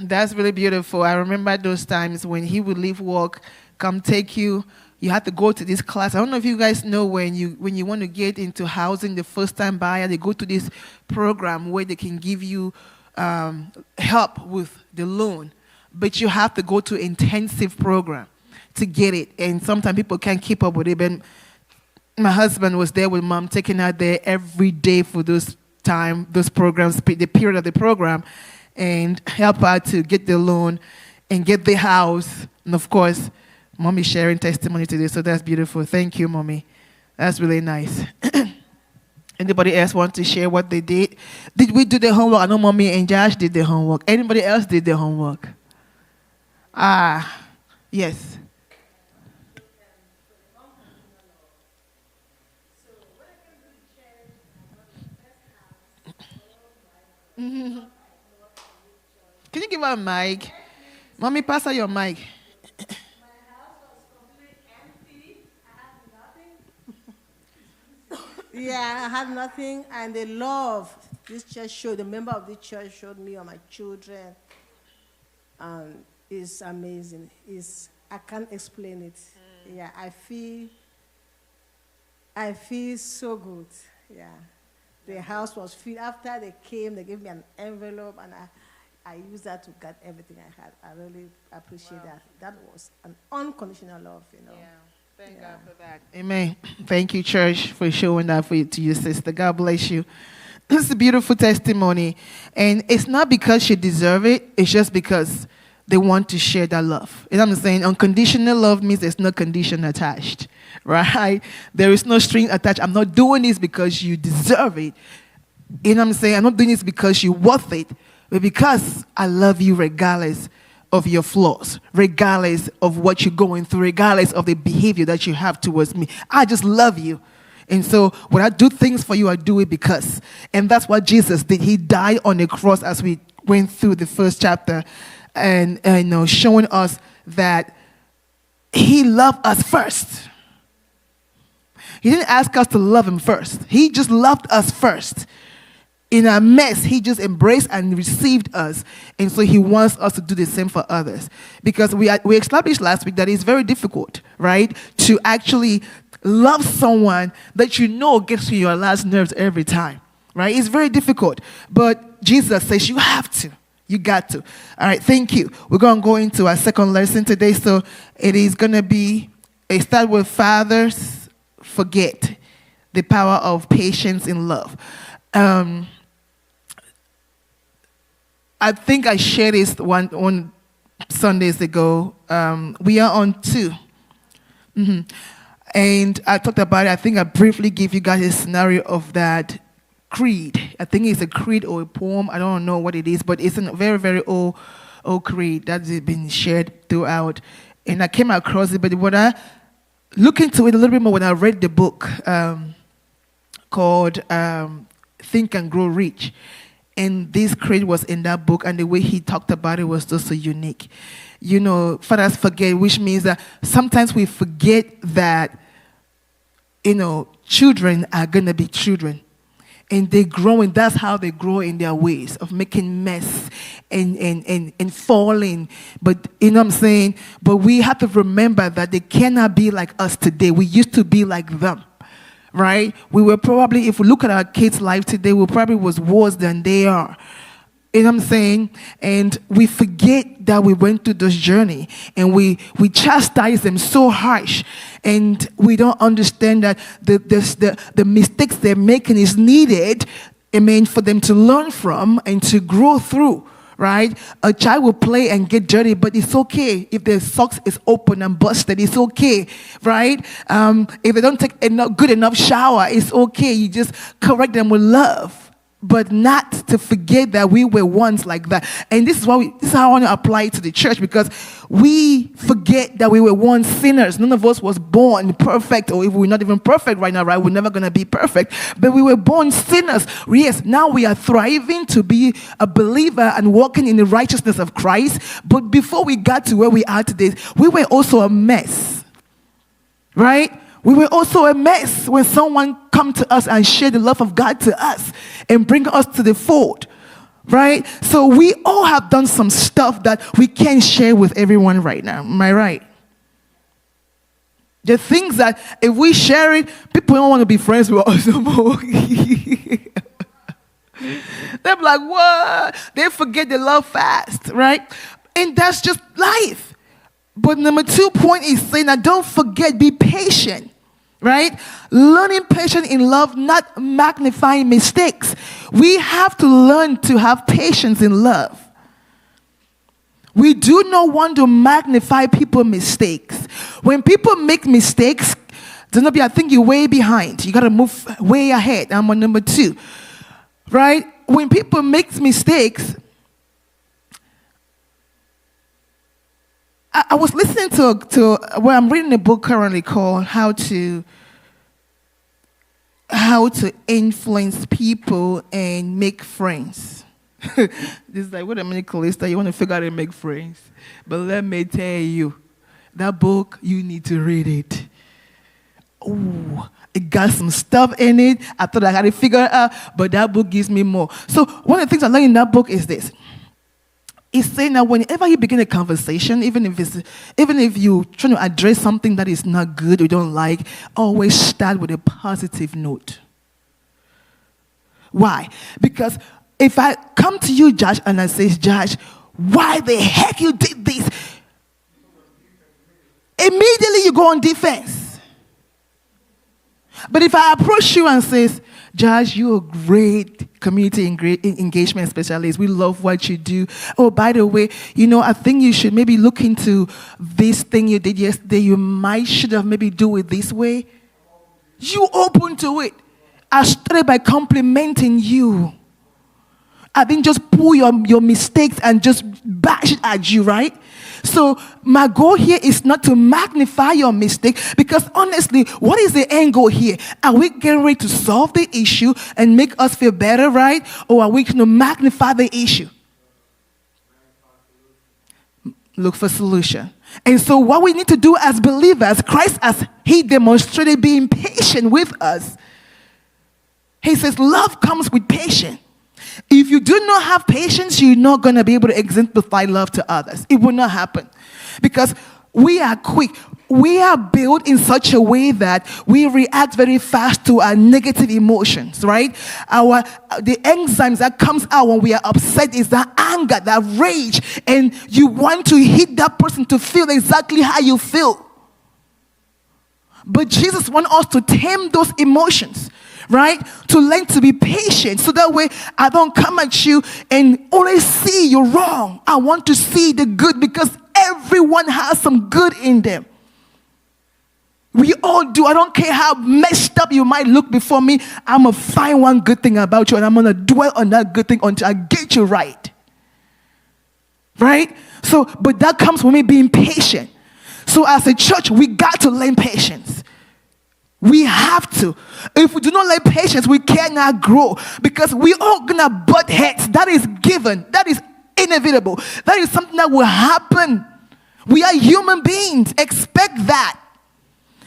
That's really beautiful. I remember those times when he would leave work, come take you. You had to go to this class. I don't know if you guys know when you want to get into housing, the first time buyer, they go to this program where they can give you help with the loan, but you have to go to intensive program to get it. And sometimes people can't keep up with it. But my husband was there with mom, taking her there every day for those programs, the period of the program, and help her to get the loan and get the house. And of course, Mommy sharing testimony today, so that's beautiful. Thank you, Mommy. That's really nice. Anybody else want to share what they did? Did we do the homework? I know Mommy and Josh did the homework. Anybody else did the homework? Yes. Can you give her a mic? Mommy, pass her your mic. Yeah, I had nothing, and the love this church showed, the member of this church showed me on my children, is amazing. I can't explain it. Yeah, I feel so good. Yeah, the house was filled. After they came, they gave me an envelope, and I used that to get everything I had. I really appreciate that. That was an unconditional love, Yeah. Thank God for that. Amen. Thank you, church, for showing that to your sister. God bless you. It's a beautiful testimony. And it's not because she deserves it. It's just because they want to share that love. You know what I'm saying? Unconditional love means there's no condition attached. Right? There is no string attached. I'm not doing this because you deserve it. You know what I'm saying? I'm not doing this because you're worth it. But because I love you regardless of your flaws, regardless of what you're going through, regardless of the behavior that you have towards me. I just love you. And so when I do things for you, I do it because. And that's what Jesus did. He died on the cross as we went through the first chapter and showing us that he loved us first. He didn't ask us to love him first. He just loved us first. In our mess, he just embraced and received us. And so he wants us to do the same for others. Because we established last week that it's very difficult, right, to actually love someone that you know gets to your last nerves every time, right? It's very difficult. But Jesus says you have to. You got to. All right, thank you. We're going to go into our second lesson today. So it is going to be, start with fathers forget the power of patience in love. I think I shared this one Sundays ago. We are on 2. And I talked about it. I think I briefly gave you guys a scenario of that creed. I think it's a creed or a poem. I don't know what it is, but it's a very, very old creed that's been shared throughout. And I came across it, but when I look into it a little bit more, when I read the book called Think and Grow Rich, and this creed was in that book, and the way he talked about it was just so unique. Fathers forget, which means that sometimes we forget that, children are going to be children. And they grow, and that's how they grow in their ways of making mess and falling. But, you know what I'm saying? But we have to remember that they cannot be like us today. We used to be like them. Right? We were probably, if we look at our kids' life today, we probably was worse than they are. You know what I'm saying? And we forget that we went through this journey, and we chastise them so harsh, and we don't understand that the mistakes they're making is needed, for them to learn from and to grow through. Right? A child will play and get dirty, but it's okay if their socks is open and busted. It's okay, right? If they don't take a good enough shower, it's okay. You just correct them with love, but not to forget that we were once like that. And this is how I want to apply it to the church, because we forget that we were once sinners. None of us was born perfect, or if we're not even perfect right now, right? We're never going to be perfect. But we were born sinners. Yes, now we are thriving to be a believer and walking in the righteousness of Christ. But before we got to where we are today, we were also a mess, right? We were also a mess when someone come to us and share the love of God to us and bring us to the fold. Right? So we all have done some stuff that we can't share with everyone right now. Am I right? The things that if we share it, people don't want to be friends with us anymore. They're like, what? They forget they love fast, right? And that's just life. But number 2 point is saying that don't forget, be patient, right? Learning patience in love, not magnifying mistakes. We have to learn to have patience in love. We do not want to magnify people's mistakes. When people make mistakes, I think you're way behind. You got to move way ahead. I'm on number 2. Right? When people make mistakes, I was listening to well, I'm reading a book currently called How to Influence People and Make Friends. This is like, wait a minute, Calista, you want to figure out how to make friends. But let me tell you, that book, you need to read it. Oh, it got some stuff in it. I thought I had to figure it out, but that book gives me more. So one of the things I learned in that book is this. It's saying that whenever you begin a conversation, even if you're trying to address something that is not good or you don't like, always start with a positive note. Why? Because if I come to you, Josh, and I say, Josh, why the heck you did this? Immediately you go on defense. But if I approach you and says, Josh, you're a great community engagement specialist. We love what you do. Oh, by the way, I think you should maybe look into this thing you did yesterday. You should have maybe do it this way. You open to it. I started by complimenting you. I didn't just pull your mistakes and just bash it at you, right? So my goal here is not to magnify your mistake, because honestly, what is the end goal here? Are we getting ready to solve the issue and make us feel better, right? Or are we going to magnify the issue? Look for solution. And so what we need to do as believers, Christ, as he demonstrated being patient with us, he says love comes with patience. If you do not have patience, you're not going to be able to exemplify love to others. It will not happen. Because we are quick. We are built in such a way that we react very fast to our negative emotions, right? The enzymes that comes out when we are upset is that anger, that rage. And you want to hit that person to feel exactly how you feel. But Jesus wants us to tame those emotions, right? To learn to be patient, so that way I don't come at you and only see you're wrong. I want to see the good, because everyone has some good in them. We all do. I don't care how messed up you might look before me. I'm going to find one good thing about you, and I'm going to dwell on that good thing until I get you right. Right? So, but that comes from me being patient. So as a church, we got to learn patience. We have to. If we do not learn patience, we cannot grow, because we all gonna butt heads. That is given. That is inevitable. That is something that will happen. We are human beings. Expect that.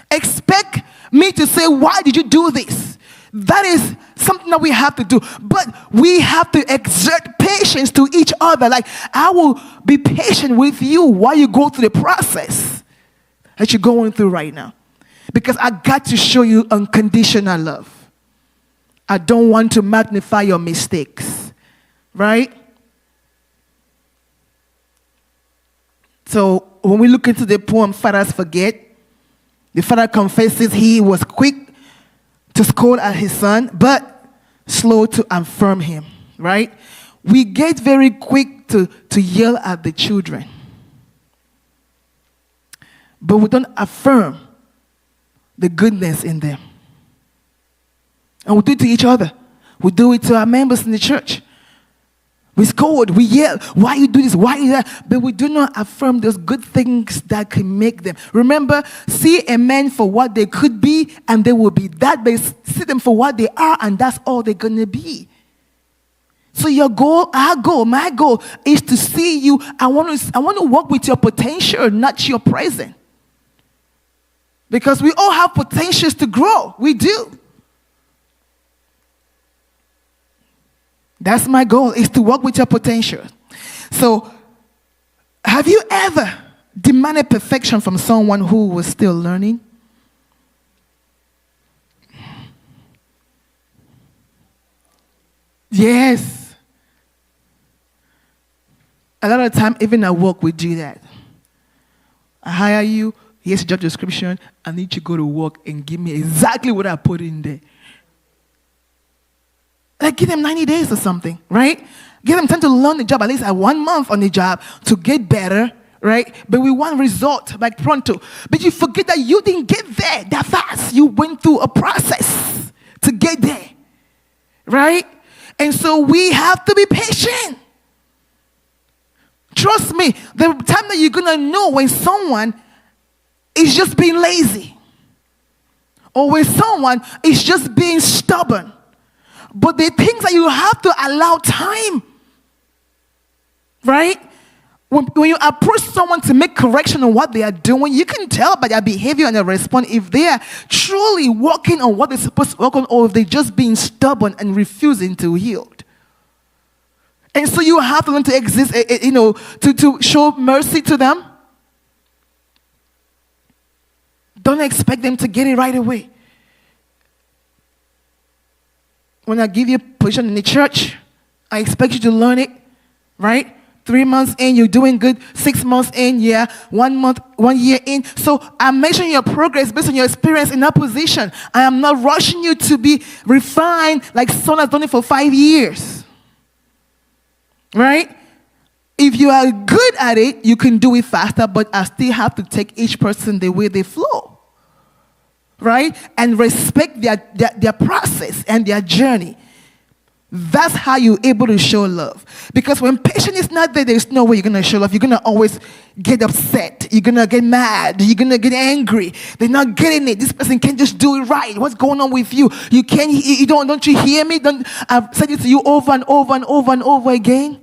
Expect me to say, why did you do this? That is something that we have to do. But we have to exert patience to each other. Like, I will be patient with you while you go through the process that you're going through right now. Because I got to show you unconditional love. I don't want to magnify your mistakes. Right? So when we look into the poem, Fathers Forget, the father confesses he was quick to scold at his son, but slow to affirm him. Right? We get very quick to yell at the children. But we don't affirm the goodness in them. And we do it to each other. We do it to our members in the church. We scold, we yell, why you do this, why you that? But we do not affirm those good things that can make them. Remember, see a man for what they could be, and they will be that. But see them for what they are, and that's all they're going to be. So your goal, our goal, my goal is to see you. I want to work with your potential, not your present. Because we all have potentials to grow. We do. That's my goal, is to work with your potential. So, have you ever demanded perfection from someone who was still learning? Yes. A lot of time, even at work, we do that. I hire you, here's the job description, I need you to go to work and give me exactly what I put in there. Like, give them 90 days or something, right? Give them time to learn the job, at least 1 month on the job to get better, right? But we want result, like pronto. But you forget that you didn't get there that fast. You went through a process to get there, right? And so we have to be patient. Trust me, the time that you're going to know when someone is just being lazy or when someone is just being stubborn. But the things that you have to allow time, right? When you approach someone to make correction on what they are doing, you can tell by their behavior and their response if they are truly working on what they're supposed to work on or if they're just being stubborn and refusing to yield. And so you have to learn to exist, to show mercy to them. Don't expect them to get it right away. When I give you a position in the church, I expect you to learn it, right? 3 months in, you're doing good. 6 months in, 1 month, 1 year in. So I'm measuring your progress based on your experience in that position. I am not rushing you to be refined like someone has done it for 5 years. Right? If you are good at it, you can do it faster, but I still have to take each person the way they flow. Right? And respect their process and their journey. That's how you're able to show love. Because when patience is not there, there's no way you're going to show love. You're going to always get upset. You're going to get mad. You're going to get angry. They're not getting it. This person can't just do it right. What's going on with you? Don't you hear me? I've said it to you over and over and over and over again.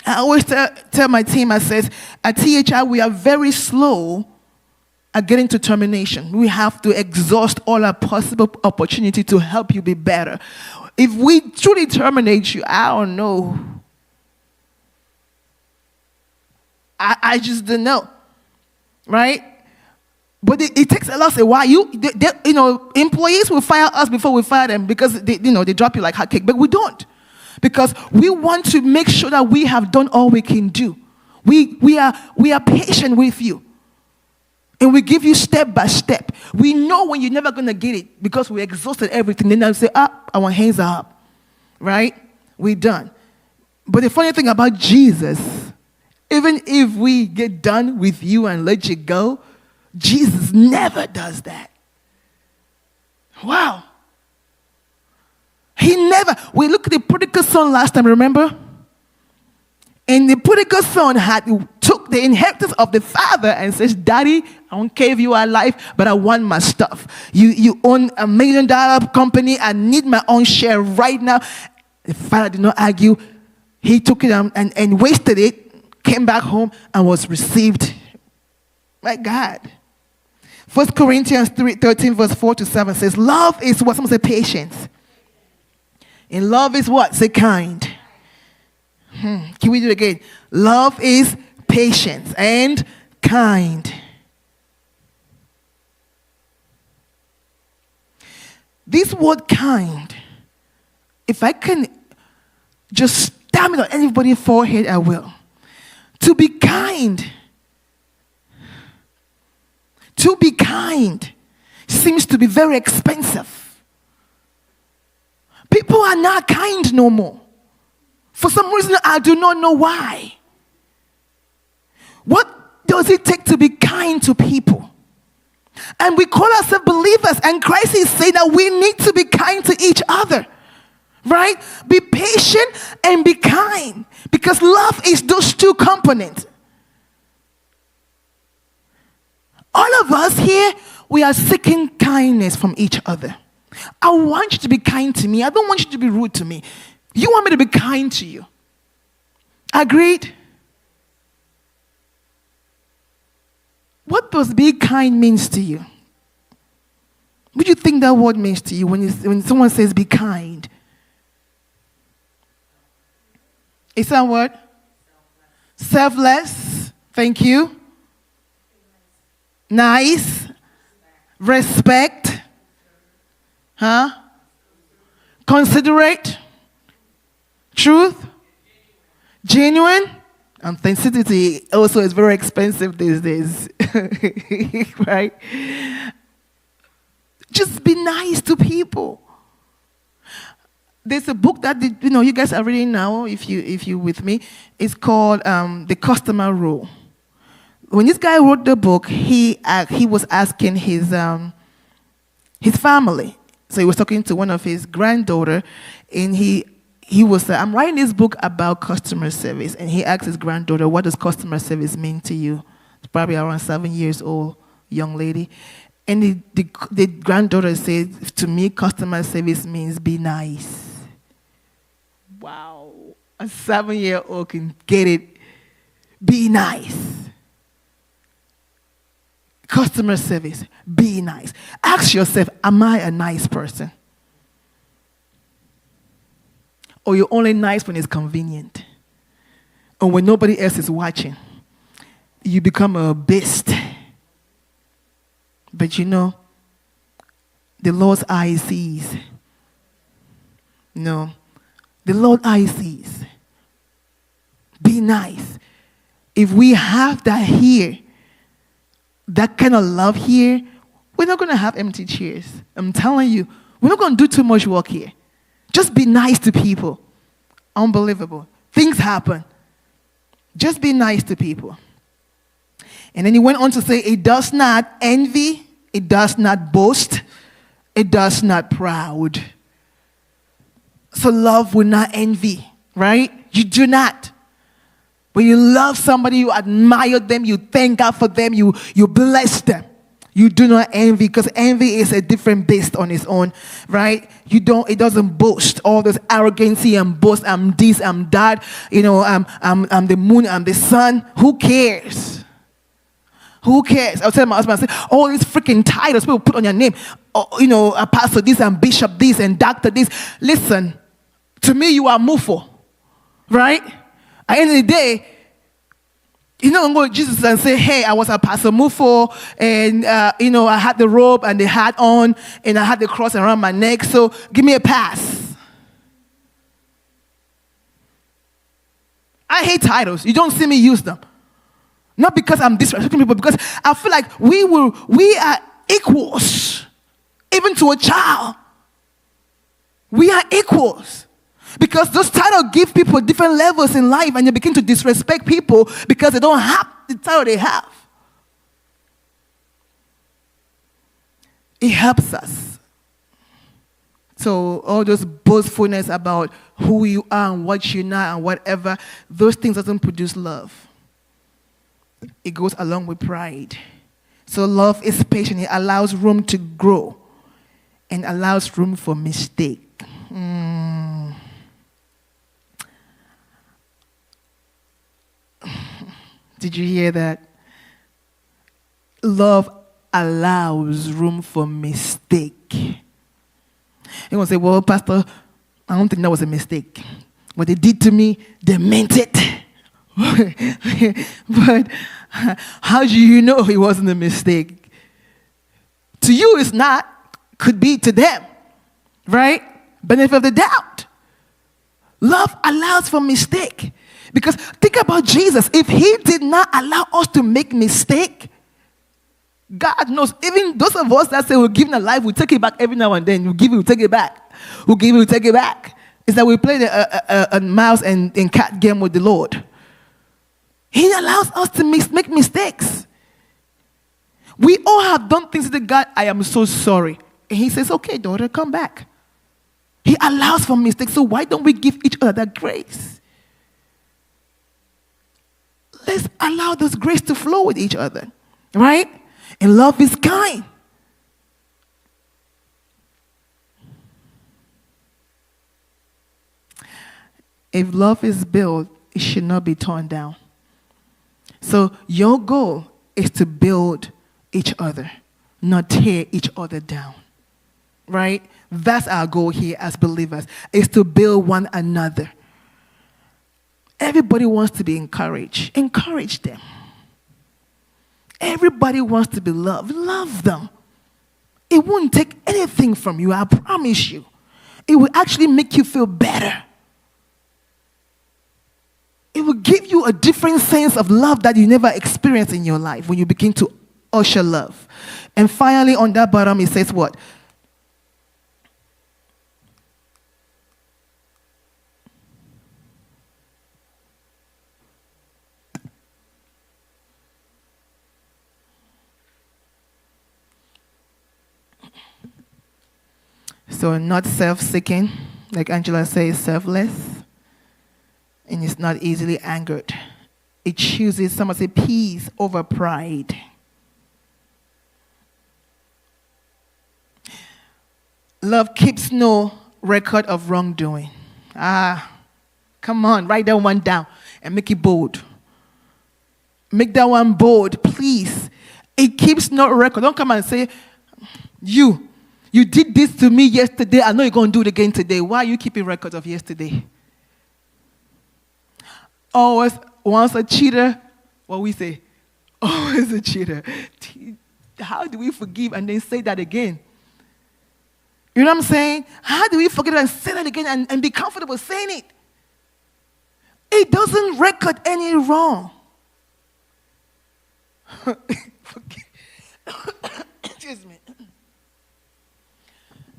I always tell my team, I says, at THI, we are very slow at getting to termination. We have to exhaust all our possible opportunity to help you be better. If we truly terminate you, I don't know. I just don't know. Right? But it takes us a while. Employees will fire us before we fire them because they drop you like hot cake. But we don't. Because we want to make sure that we have done all we can do. We are patient with you. And we give you step by step. We know when you're never going to get it because we exhausted everything. Then I say, our hands are up. Right? We're done. But the funny thing about Jesus, even if we get done with you and let you go, Jesus never does that. Wow. He never. We looked at the prodigal son last time, remember? And the prodigal son took the inheritance of the father and says, Daddy, I don't care if you are alive, but I want my stuff. You own $1 million company. I need my own share right now. The father did not argue. He took it and wasted it, came back home and was received. My God. 1 Corinthians 13 verse 4-7 says, love is what? Someone say patience. And love is what? Say kind. Can we do it again? Love is patience and kind. This word kind, if I can just stamp it on anybody's forehead, I will. To be kind seems to be very expensive. People are not kind no more. For some reason, I do not know why. What does it take to be kind to people? And we call ourselves believers, and Christ is saying that we need to be kind to each other. Right? Be patient and be kind. Because love is those two components. All of us here, we are seeking kindness from each other. I want you to be kind to me. I don't want you to be rude to me. You want me to be kind to you. Agreed? What does be kind means to you? What do you think that word means to you when someone says be kind? It's a what? Selfless. Thank you. Nice. Respect. Huh? Considerate. Truth. Genuine. Authenticity also is very expensive these days. Right? Just be nice to people. There's a book that you guys are reading now, if you with me. It's called The Customer Rule. When this guy wrote the book, he was asking his family. So he was talking to one of his granddaughter, and he was I'm writing this book about customer service, and he asked his granddaughter, "What does customer service mean to you?" It's probably around 7 years old young lady, and the granddaughter said, "To me, customer service means be nice." Wow, a 7-year-old can get it. Be nice. Customer service, be nice. Ask yourself, am I a nice person? Or you're only nice when it's convenient? Or when nobody else is watching? You become a beast. But the Lord's eye sees. No. The Lord's eye sees. Be nice. If we have that here, that kind of love here, we're not going to have empty chairs. I'm telling you, we're not going to do too much work here. Just be nice to people. Unbelievable. Things happen. Just be nice to people. And then he went on to say, it does not envy, it does not boast, it does not proud. So love will not envy, right? You do not. When you love somebody, you admire them, you thank God for them, you bless them. You do not envy, because envy is a different beast on its own, right? It doesn't boast all this arrogancy and boast. I'm this, I'm that. I'm the moon, I'm the sun. Who cares? Who cares? I'll tell my husband, I say, all these freaking titles people put on your name. A pastor this and bishop this and doctor this. Listen, to me, you are Mufo, right? At the end of the day, I'm going to Jesus and say, hey, I was a Pastor Mufo, and, I had the robe and the hat on, and I had the cross around my neck, so give me a pass. I hate titles. You don't see me use them. Not because I'm disrespecting people, because I feel like we are equals, even to a child. We are equals. Because those titles give people different levels in life, and you begin to disrespect people because they don't have the title they have. It helps us. So all those boastfulness about who you are and what you're not and whatever, those things doesn't produce love. It goes along with pride. So love is patient. It allows room to grow and allows room for mistake. Did you hear that? Love allows room for mistake. You're going to say, well, Pastor, I don't think that was a mistake. What they did to me, they meant it. But how do you know it wasn't a mistake? To you, it's not. Could be to them. Right? Benefit of the doubt. Love allows for mistake. Because think about Jesus. If he did not allow us to make mistake, God knows, even those of us that say we're giving a life, we'll take it back every now and then. We'll give it, we'll take it back. We'll give it, we'll take it back. It's that we play a mouse and cat game with the Lord. He allows us to make mistakes. We all have done things to God. I am so sorry. And he says, okay, daughter, come back. He allows for mistakes. So why don't we give each other that grace? Let's allow this grace to flow with each other, right? And love is kind. If love is built, it should not be torn down. So your goal is to build each other, not tear each other down, right? That's our goal here as believers, is to build one another. Everybody wants to be encouraged. Encourage them. Everybody wants to be loved. Love them. It won't take anything from you, I promise you. It will actually make you feel better. It will give you a different sense of love that you never experienced in your life when you begin to usher love. And finally, on that bottom, it says what? So not self-seeking, like Angela says, selfless. And it's not easily angered. It chooses, someone say, peace over pride. Love keeps no record of wrongdoing. Come on, write that one down and make it bold. Make that one bold, please. It keeps no record. Don't come and say, you did this to me yesterday. I know you're going to do it again today. Why are you keeping records of yesterday? Always, once a cheater, what we say? Always a cheater. How do we forgive and then say that again? You know what I'm saying? How do we forget and say that again and be comfortable saying it? It doesn't record any wrong. Excuse me.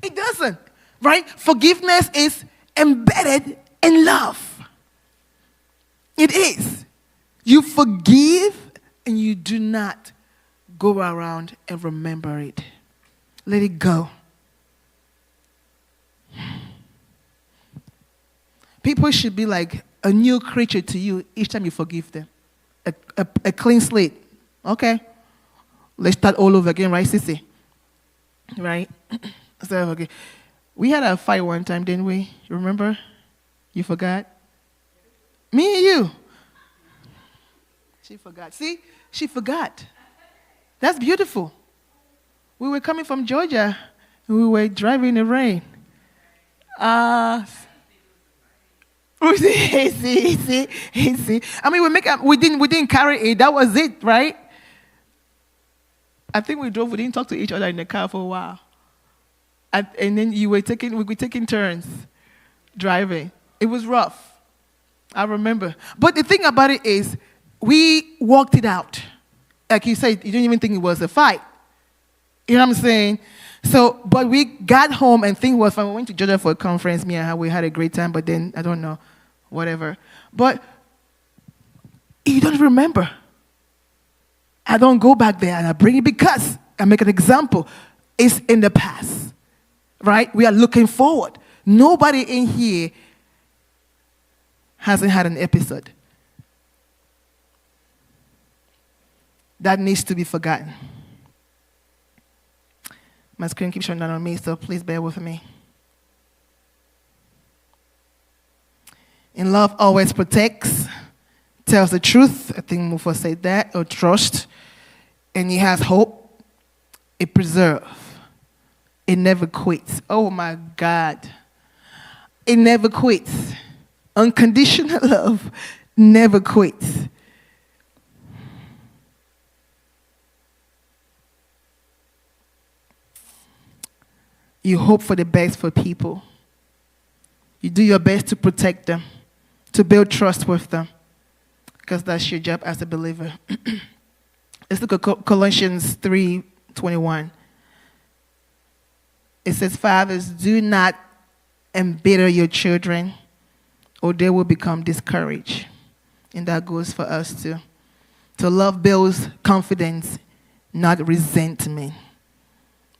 It doesn't, right? Forgiveness is embedded in love. It is. You forgive and you do not go around and remember it. Let it go. People should be like a new creature to you each time you forgive them. A clean slate. Okay. Let's start all over again, right, Sissy? Right? So, okay. We had a fight one time, didn't we? You remember? You forgot? Me and you. She forgot. See? She forgot. That's beautiful. We were coming from Georgia. And we were driving in the rain. See. I mean, we didn't carry it. That was it, right? I think we didn't talk to each other in the car for a while. And then we were taking turns driving. It was rough. I remember. But the thing about it is, we walked it out. Like you said, you didn't even think it was a fight. You know what I'm saying? So, but we got home and things was fine. We went to Georgia for a conference. Me and her, we had a great time. But then, I don't know, whatever. But you don't remember. I don't go back there and I bring it because I make an example. It's in the past, right? We are looking forward. Nobody in here hasn't had an episode that needs to be forgotten. My screen keeps showing down on me, so please bear with me. In love always protects, tells the truth. I think Mufa said that, or trust. And it has hope. It preserves. It never quits. Oh my God. It never quits. Unconditional love never quits. You hope for the best for people. You do your best to protect them, to build trust with them, because that's your job as a believer. Let's look at Colossians 3:21. It says, fathers, do not embitter your children, or they will become discouraged. And that goes for us too. So love builds confidence, not resentment.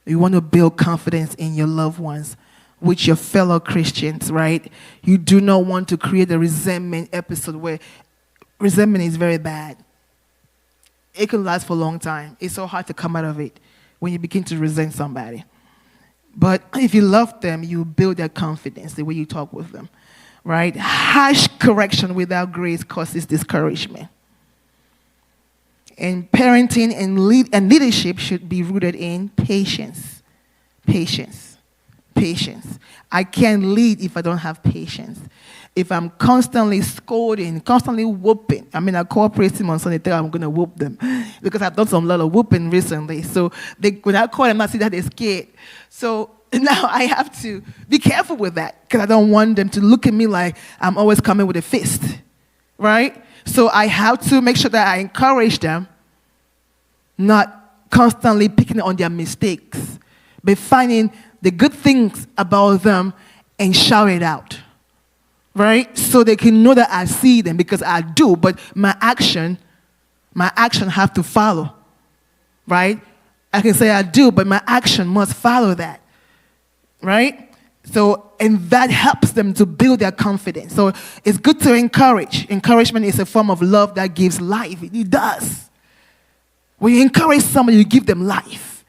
You want to build confidence in your loved ones, with your fellow Christians, right? You do not want to create a resentment episode where resentment is very bad. It can last for a long time. It's so hard to come out of it when you begin to resent somebody. But if you love them, you build their confidence the way you talk with them, right? Harsh correction without grace causes discouragement. And parenting and leadership should be rooted in patience. Patience. Patience. I can't lead if I don't have patience. If I'm constantly scolding, constantly whooping, I call praise team on Sunday, I'm going to whoop them because I've done some lot of whooping recently. So when I call them, I see that they're scared. So now I have to be careful with that because I don't want them to look at me like I'm always coming with a fist, right? So I have to make sure that I encourage them, not constantly picking on their mistakes, but finding the good things about them and shout it out, right? So they can know that I see them because I do, but my action have to follow, right? I can say I do, but my action must follow that, right? So, and that helps them to build their confidence. So it's good to encourage. Encouragement is a form of love that gives life. It does. When you encourage somebody, you give them life.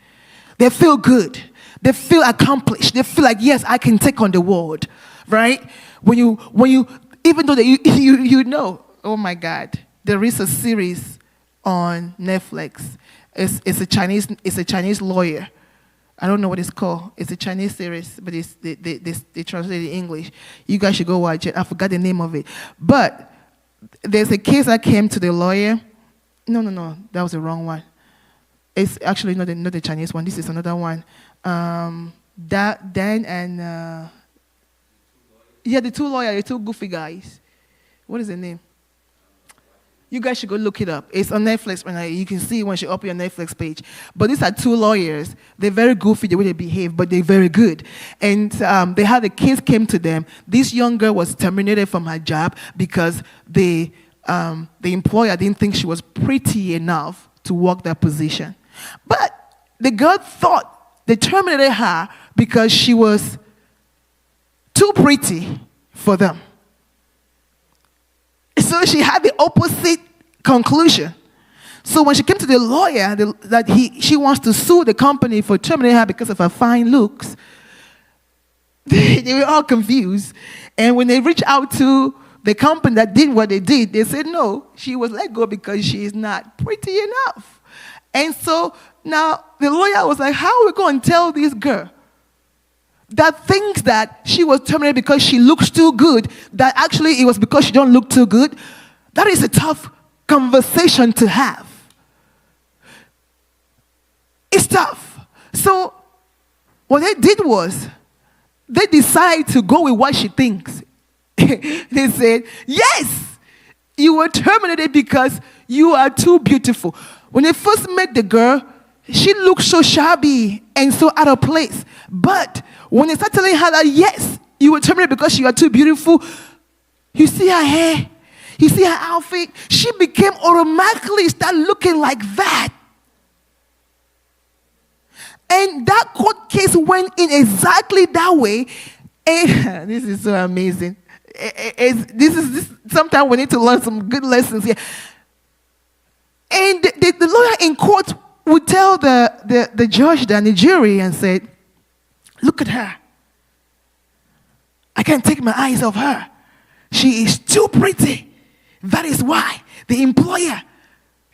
They feel good. They feel accomplished. They feel like, yes, I can take on the world, right? When you, even though you know, oh my God, there is a series on Netflix. It's a Chinese lawyer. I don't know what it's called. It's a Chinese series, but they translate it in English. You guys should go watch it. I forgot the name of it. But there's a case that came to the lawyer. No, that was the wrong one. It's actually not the Chinese one. This is another one. Dan and the two lawyers, the two goofy guys. What is the name? You guys should go look it up. It's on Netflix. You can see it once you open your Netflix page. But these are two lawyers. They're very goofy the way they behave, but they're very good. And they had a case came to them. This young girl was terminated from her job because the employer didn't think she was pretty enough to work that position. But the girl thought they terminated her because she was too pretty for them. So she had the opposite conclusion. So when she came to the lawyer she wants to sue the company for terminating her because of her fine looks, they were all confused. And when they reached out to the company that did what they did, they said, no, she was let go because she is not pretty enough. And so now the lawyer was like, how are we going to tell this girl that thinks that she was terminated because she looks too good, that actually it was because she don't look too good? That is a tough conversation to have. It's tough. So what they did was they decided to go with what she thinks. They said, yes, you were terminated because you are too beautiful. When they first met the girl, she looked so shabby and so out of place. But when they started telling her that, yes, you were terminated because you are too beautiful, you see her hair, you see her outfit, she became automatically start looking like that. And that court case went in exactly that way. And this is so amazing. Sometimes we need to learn some good lessons here. And the lawyer in court would tell the judge and the jury and said, look at her. I can't take my eyes off her. She is too pretty. That is why the employer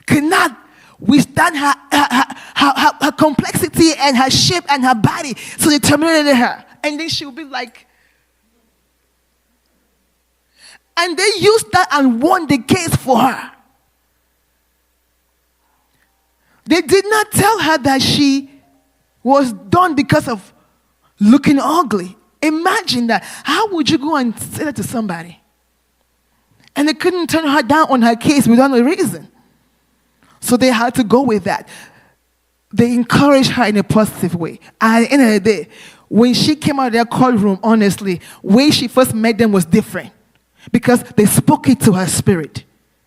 cannot withstand her complexity and her shape and her body. So they terminated her. And then she'll be like, and they used that and won the case for her. They did not tell her that she was done because of looking ugly. Imagine that. How would you go and say that to somebody? And they couldn't turn her down on her case without a reason. So they had to go with that. They encouraged her in a positive way. At the end of the day, when she came out of their courtroom, honestly, the way she first met them was different. Because they spoke it to her spirit.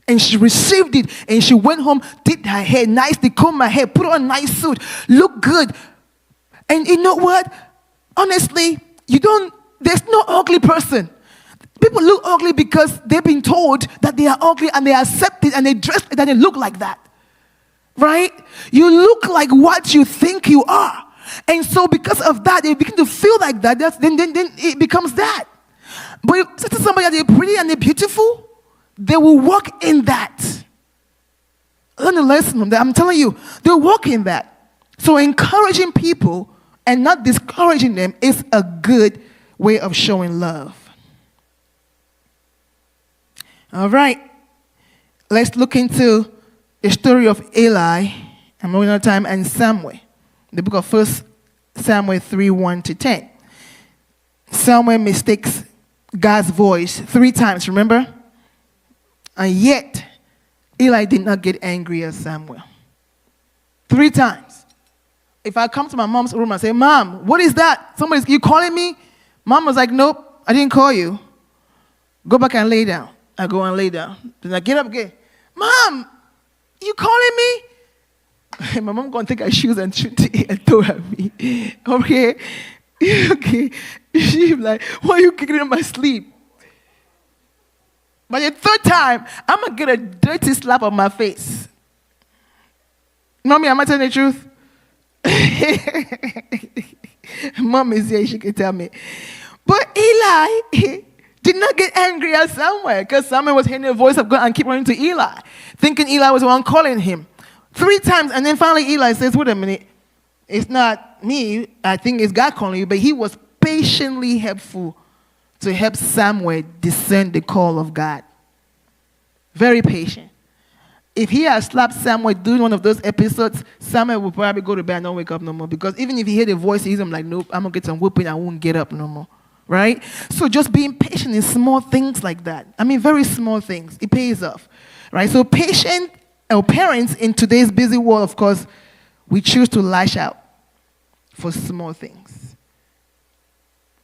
And she received it. And she went home, did her hair nicely, combed her hair, put on a nice suit, looked good. And you know what? Honestly, there's no ugly person. People look ugly because they've been told that they are ugly and they accept it and they dress it and they look like that. Right? You look like what you think you are. And so because of that, they begin to feel like that. Then it becomes that. But if you say to somebody that they're pretty and they're beautiful, they will walk in that. Learn a lesson from that. I'm telling you, they'll walk in that. So encouraging people and not discouraging them is a good way of showing love. All right. Let's look into the story of Eli, I'm running out of time, and Samuel. The book of 1 Samuel 3:1-10. Samuel mistakes God's voice 3 times, remember? And yet, Eli did not get angry at Samuel. 3 times. If I come to my mom's room and say, Mom, what is that? You calling me? Mom was like, nope, I didn't call you. Go back and lay down. I go and lay down. Then I get up again. Mom, you calling me? My mom going to take her shoes and throw at me. Okay? Okay. She's like, why are you kicking in my sleep? But the 3rd time, I'm going to get a dirty slap on my face. Mommy, am I telling the truth? Mom is here, she can tell me. But Eli did not get angry at Samuel because Samuel was hearing the voice of God and keep running to Eli, thinking Eli was the one calling him. 3 times, and then finally Eli says, wait a minute, it's not me, I think it's God calling you, but he was patiently helpful to help Samuel discern the call of God. Very patient. If he had slapped Samuel during one of those episodes, Samuel would probably go to bed and not wake up no more. Because even if he heard the voice, he's like, nope, I'm going to get some whooping, I won't get up no more. Right? So just being patient in small things like that. I mean, very small things. It pays off. Right? So patient, or parents in today's busy world, of course, we choose to lash out for small things.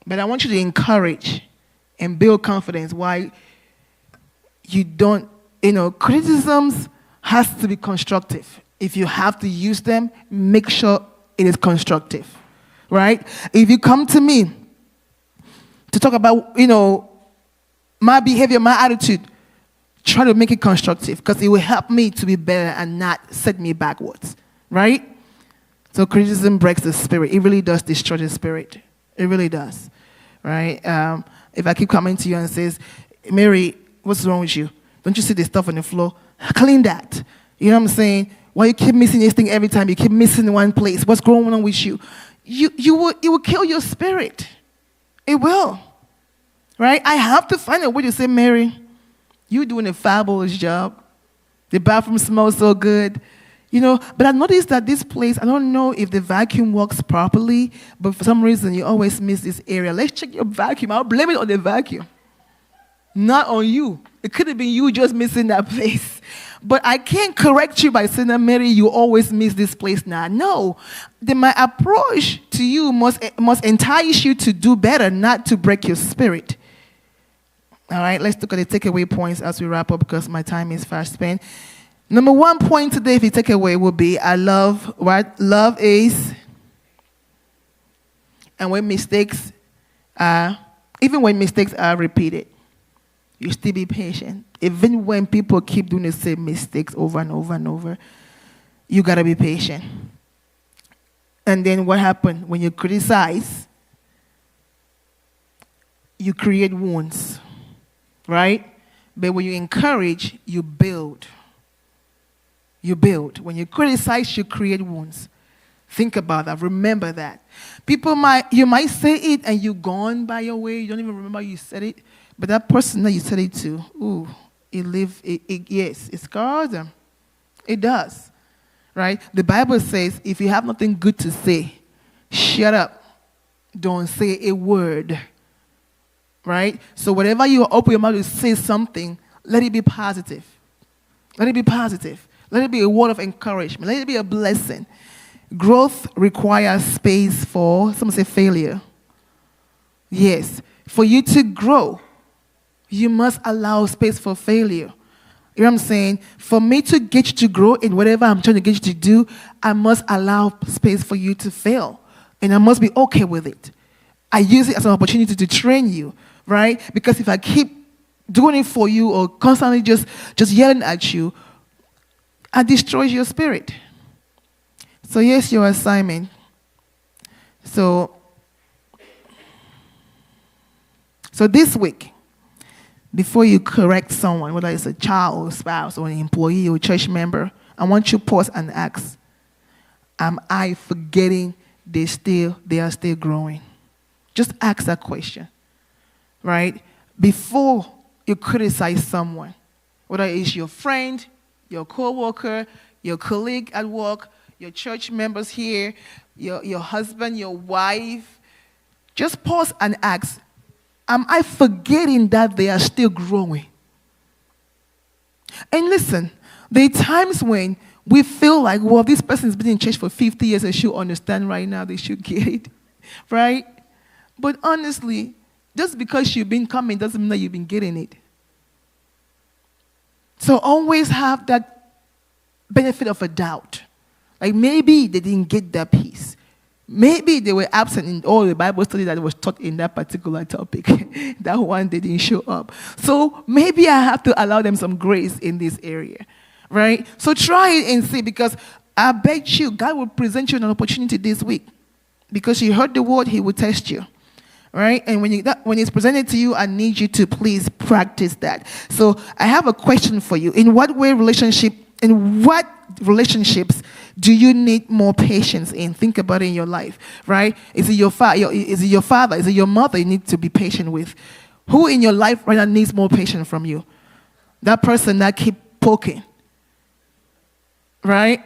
But I want you to encourage and build confidence why you don't, criticisms has to be constructive. If you have to use them, make sure it is constructive, right? If you come to me to talk about, my behavior, my attitude, try to make it constructive because it will help me to be better and not set me backwards, right? So criticism breaks the spirit. It really does destroy the spirit. It really does, right? If I keep coming to you and says, Mary, what's wrong with you? Don't you see the stuff on the floor? Clean that. You know what I'm saying? Why you keep missing this thing every time? You keep missing one place. What's going on with you? It will kill your spirit. It will. Right? I have to find a way to say, Mary, you're doing a fabulous job. The bathroom smells so good. But I noticed that this place, I don't know if the vacuum works properly, but for some reason you always miss this area. Let's check your vacuum. I'll blame it on the vacuum. Not on you. It could have been you just missing that place. But I can't correct you by saying, Mary, you always miss this place now. No. My approach to you must entice you to do better, not to break your spirit. All right, let's look at the takeaway points as we wrap up because my time is fast spent. Number 1 point today, if you take away, will be I love what love is. And when mistakes are repeated, you still be patient. Even when people keep doing the same mistakes over and over and over, you got to be patient. And then what happens? When you criticize, you create wounds, right? But when you encourage, you build. You build. When you criticize, you create wounds. Think about that. Remember that. You might say it and you're gone by your way. You don't even remember you said it. But that person that you said it to, it scars them. It does. Right? The Bible says, if you have nothing good to say, shut up. Don't say a word. Right? So whenever you open your mouth to say something, let it be positive. Let it be positive. Let it be a word of encouragement. Let it be a blessing. Growth requires space for, someone say failure. Yes. For you to grow, you must allow space for failure. You know what I'm saying? For me to get you to grow in whatever I'm trying to get you to do, I must allow space for you to fail. And I must be okay with it. I use it as an opportunity to train you, right? Because if I keep doing it for you or constantly just yelling at you, I destroy your spirit. So here's your assignment. So this week, before you correct someone, whether it's a child or spouse or an employee or church member, I want you to pause and ask, am I forgetting they are still growing? Just ask that question, right? Before you criticize someone, whether it's your friend, your coworker, your colleague at work, your church members here, your husband, your wife, just pause and ask, am I forgetting that they are still growing? And listen, there are times when we feel like, well, this person's been in church for 50 years, they should understand right now, they should get it, right? But honestly, just because you've been coming doesn't mean that you've been getting it. So always have that benefit of a doubt. Like maybe they didn't get that piece. Maybe they were absent in all the Bible study that was taught in that particular topic. That one, they didn't show up. So maybe I have to allow them some grace in this area, right? So try it and see, because I bet you God will present you an opportunity this week. Because you heard the word, he will test you, right? And when it's presented to you, I need you to please practice that. So I have a question for you. In what relationships do you need more patience in? Think about it in your life, right? Is it your father? Is it your mother you need to be patient with? Who in your life right now needs more patience from you? That person that keep poking, right?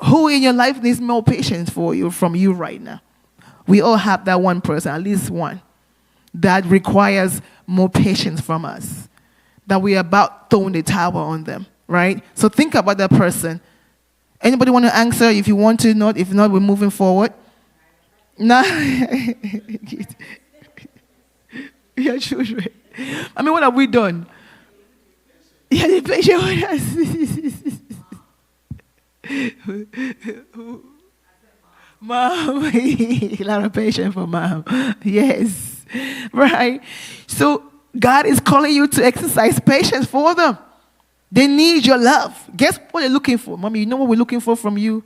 Who in your life needs more patience from you right now? We all have that one person, at least one, that requires more patience from us, that we're about throwing the towel on them, right? So think about that person. Anybody want to answer? If you want to, not. If not, we're moving forward. No. Your children. I mean, what have we done? Yeah, the patient with us. Mom. A lot of patience for mom. Yes. Right? So God is calling you to exercise patience for them. They need your love. Guess what they're looking for? Mommy, you know what we're looking for from you?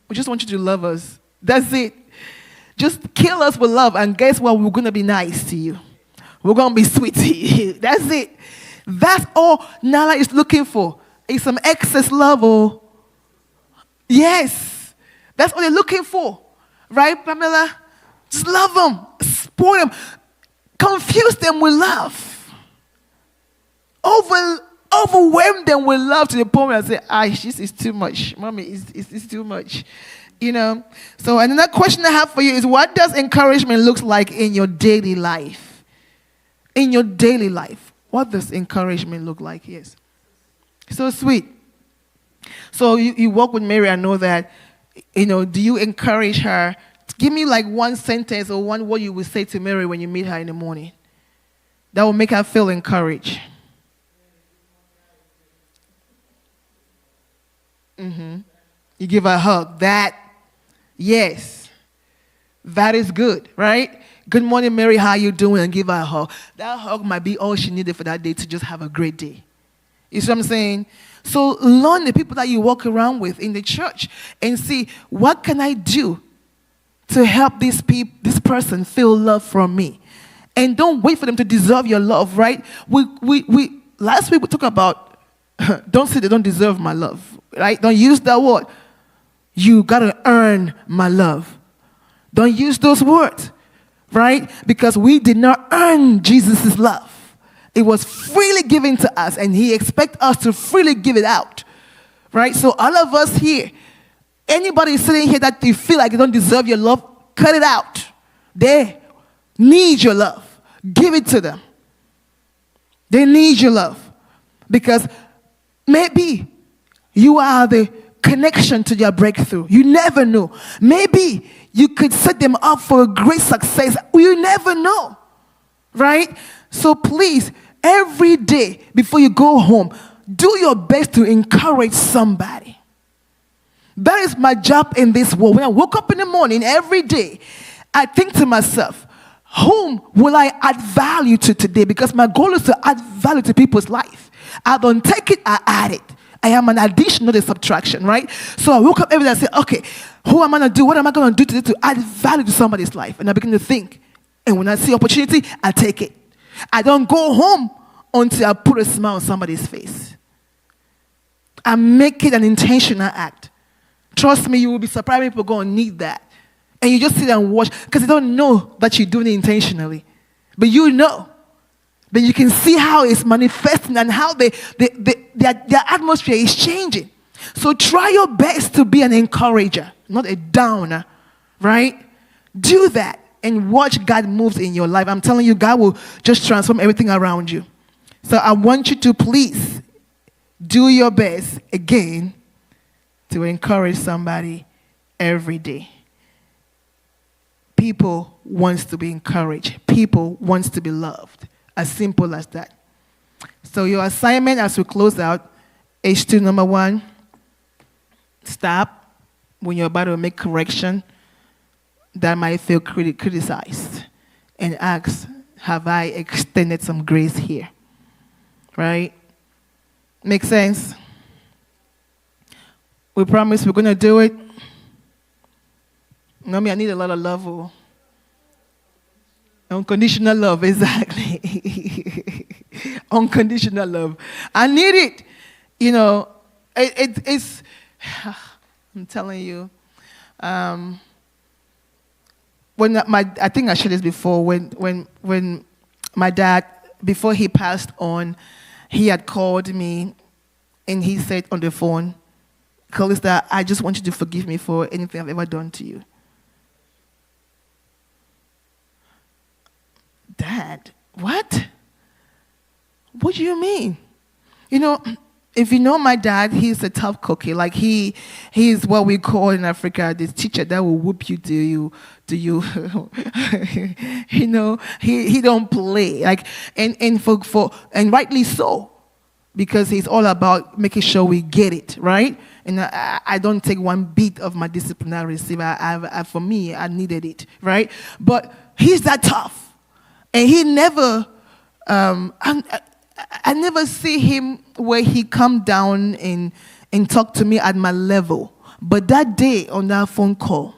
We just want you to love us. That's it. Just kill us with love, and guess what? We're going to be nice to you. We're going to be sweet to you. That's it. That's all Nala is looking for. It's some excess love. Oh. Yes. That's what they're looking for. Right, Pamela? Just love them. Spoil them. Confuse them with love. Overwhelm them with love to the point where I say, this is too much. Mommy, it's too much. You know? So another question I have for you is, what does encouragement look like in your daily life? In your daily life. What does encouragement look like? Yes. So sweet. So you walk with Mary, I know that, do you encourage her? Give me like one sentence or one word you would say to Mary when you meet her in the morning that will make her feel encouraged. Mm-hmm. You give her a hug. Yes. That is good, right? Good morning, Mary. How you doing? And give her a hug. That hug might be all she needed for that day to just have a great day. You see what I'm saying? So learn the people that you walk around with in the church and see, what can I do to help this person feel love from me? And don't wait for them to deserve your love, right? Last week we talked about, don't say they don't deserve my love, right? Don't use that word. You got to earn my love. Don't use those words, right? Because we did not earn Jesus' love. It was freely given to us, and he expects us to freely give it out, right? So all of us here, anybody sitting here that you feel like they don't deserve your love, cut it out. They need your love. Give it to them. They need your love. Because maybe you are the connection to their breakthrough. You never know. Maybe you could set them up for a great success. You never know, right? So please, every day before you go home, do your best to encourage somebody. That is my job in this world. When I woke up in the morning every day, I think to myself, whom will I add value to today? Because my goal is to add value to people's life. I don't take it, I add it. I am an addition, not a subtraction, right? So I woke up every day and said, okay, who am I going to do? What am I going to do today to add value to somebody's life? And I begin to think. And when I see opportunity, I take it. I don't go home until I put a smile on somebody's face. I make it an intentional act. Trust me, you will be surprised people are going to need that. And you just sit and watch because they don't know that you're doing it intentionally. But you know. Then you can see how it's manifesting and how their atmosphere is changing. So try your best to be an encourager, not a downer, right? Do that and watch God moves in your life. I'm telling you, God will just transform everything around you. So I want you to please do your best again to encourage somebody every day. People wants to be encouraged. People wants to be loved. As simple as that. So your assignment as we close out, H2 number 1, stop when you're about to make correction that might feel criticized and ask, have I extended some grace here? Right? Make sense? We promise we're going to do it. No, I need a lot of love. Oh. Unconditional love, exactly. Unconditional love. I need it. You know, it's, I'm telling you. When I think I shared this before, when my dad, before he passed on, he had called me and he said on the phone, Calista, I just want you to forgive me for anything I've ever done to you. Dad, what? What do you mean? You know, if you know my dad, he's a tough cookie. Like he's what we call in Africa this teacher that will whoop you till you you know, he don't play. Like and for rightly so, because he's all about making sure we get it, right? And I don't take one bit of my discipline I receive. For me, I needed it, right? But he's that tough. And he never, I never see him where he come down and talk to me at my level. But that day on that phone call,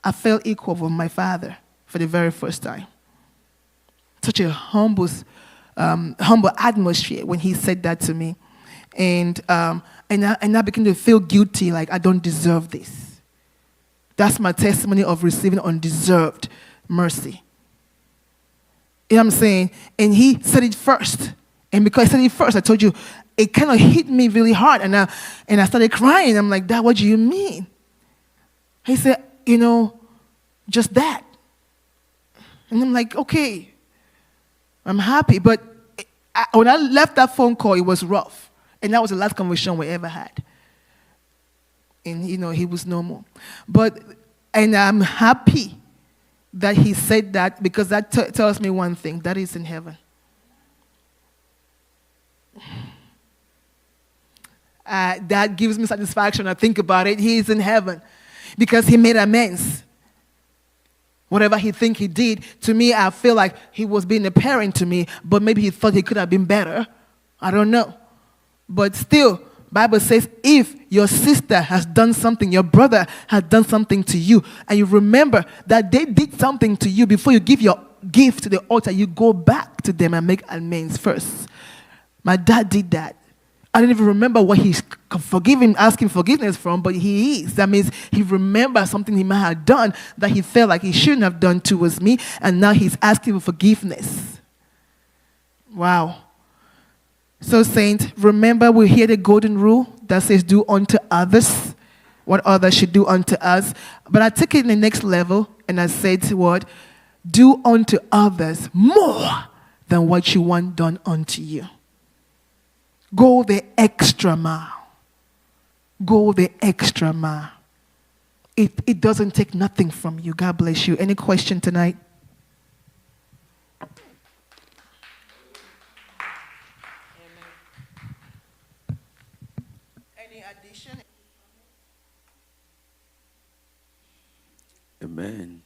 I felt equal with my father for the very first time. Such a humble atmosphere when he said that to me. And I began to feel guilty, like I don't deserve this. That's my testimony of receiving undeserved mercy. You know what I'm saying? And he said it first. And because he said it first, I told you, it kind of hit me really hard. And I started crying. I'm like, Dad, what do you mean? He said, you know, just that. And I'm like, okay, I'm happy. But when I left that phone call, it was rough. And that was the last conversation we ever had. And, you know, he was no more. And I'm happy that he said that, because that tells me one thing, that is in heaven. That gives me satisfaction. I think about it. He is in heaven because he made amends. Whatever he think he did to me, I feel like he was being a parent to me, but maybe he thought he could have been better. I don't know. But still, Bible says, if your sister has done something, your brother has done something to you, and you remember that they did something to you, before you give your gift to the altar, you go back to them and make amends first. My dad did that. I don't even remember what he's asking forgiveness from, but he is. That means he remembers something he might have done that he felt like he shouldn't have done towards me, and now he's asking for forgiveness. Wow. So, saints, remember we hear the golden rule that says do unto others what others should do unto us. But I took it in the next level and I said what? Do unto others more than what you want done unto you. Go the extra mile. Go the extra mile. It doesn't take nothing from you. God bless you. Any question tonight? Amen.